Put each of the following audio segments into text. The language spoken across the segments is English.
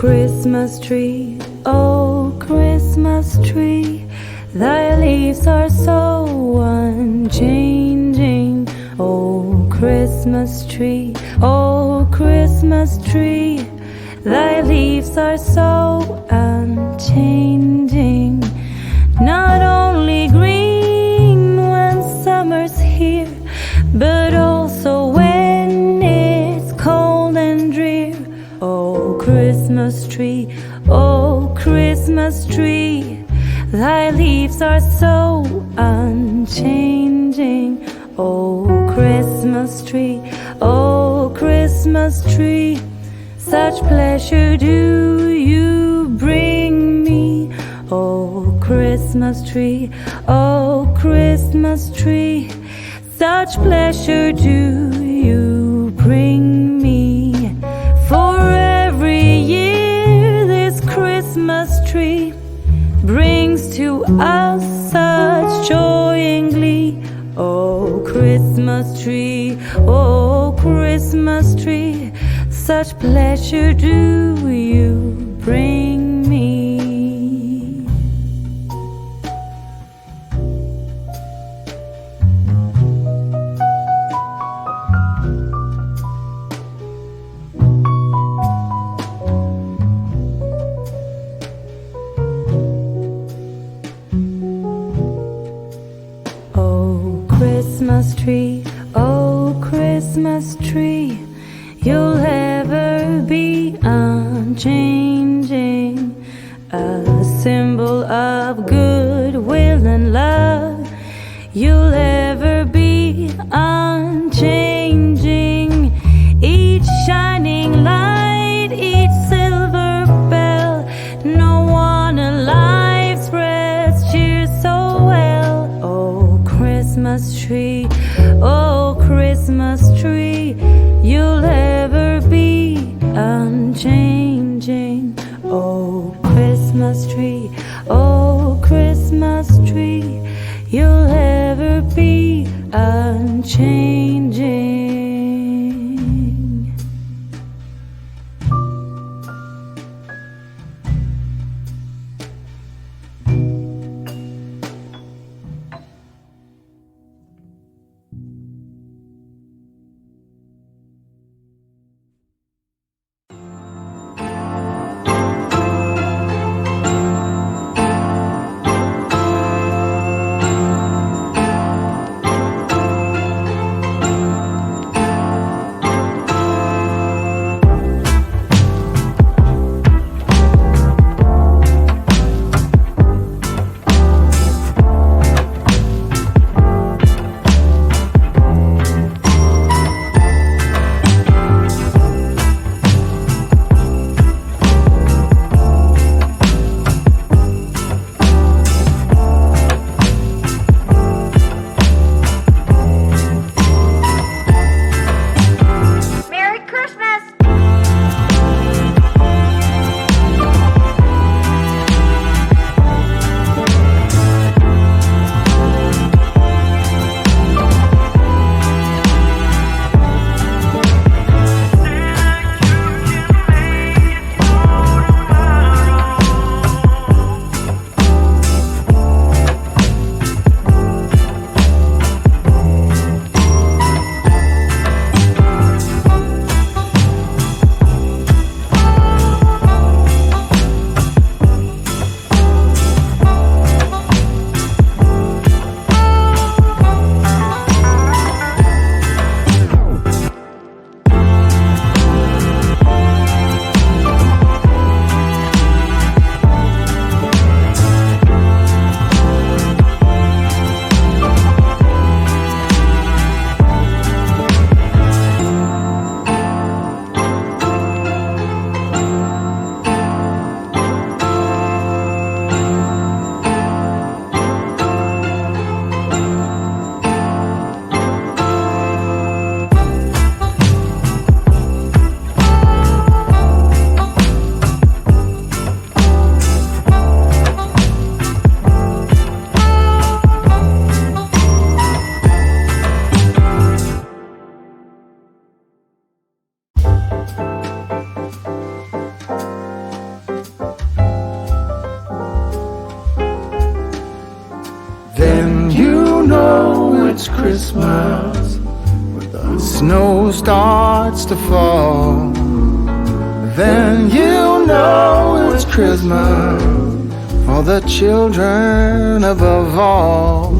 Christmas tree, oh Christmas tree, thy leaves are so unchanging. Oh Christmas tree, oh Christmas tree, thy leaves are so unchanging. Not only green when summer's here, but also when it's cold and drear. Oh Christmas tree, oh Christmas tree, thy leaves are so unchanging. Oh Christmas tree, oh Christmas tree, such pleasure do you bring me. Oh Christmas tree, oh Christmas tree, such pleasure do you bring me. For every year this Christmas tree brings to us such joy and glee. Oh Christmas tree, oh Christmas tree, such pleasure do you bring me. Christmas tree, oh Christmas tree, you'll ever be unchanging, a symbol of goodwill and love. You'll ever be unchanging, each shining light, each silver bell, no one alive spreads cheer so well. Oh Christmas tree, oh Christmas tree, you'll ever be unchanging. Oh Christmas tree, oh Christmas tree, you'll ever be unchanging. Christmas. When the snow starts to fall, then you know it's Christmas for the children above all.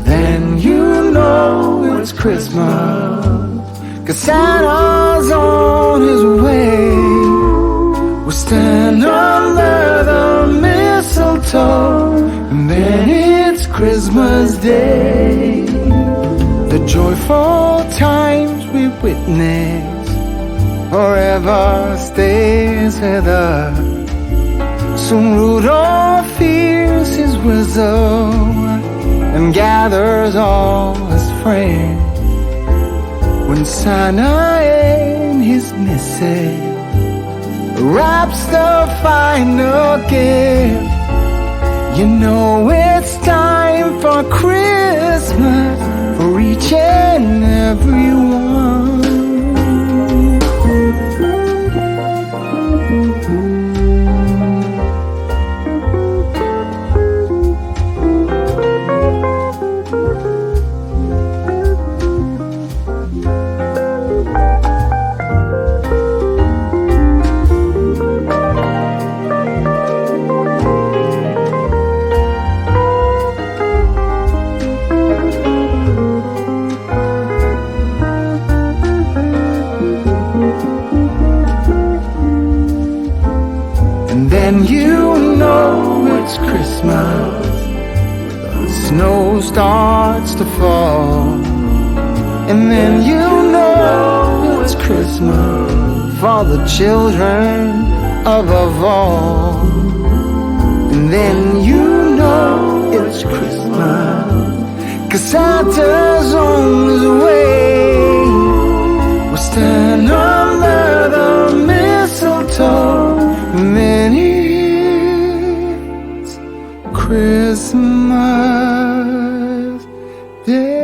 Then you know it's Christmas, 'cause Santa's on his way. We'll stand under the mistletoe, and then it's Christmas Day. The joyful times we witness forever stays with us. Soon Rudolph hears his whistle and gathers all his friends. When Santa and his missus wraps the final gift, you know it's time for Christmas for each and every one. And you know it's Christmas when the snow starts to fall. And then you know it's Christmas for the children above all. And then you know it's Christmas 'cause Santa's on his way. We'll stand under the mistletoe, and then it's Christmas Day.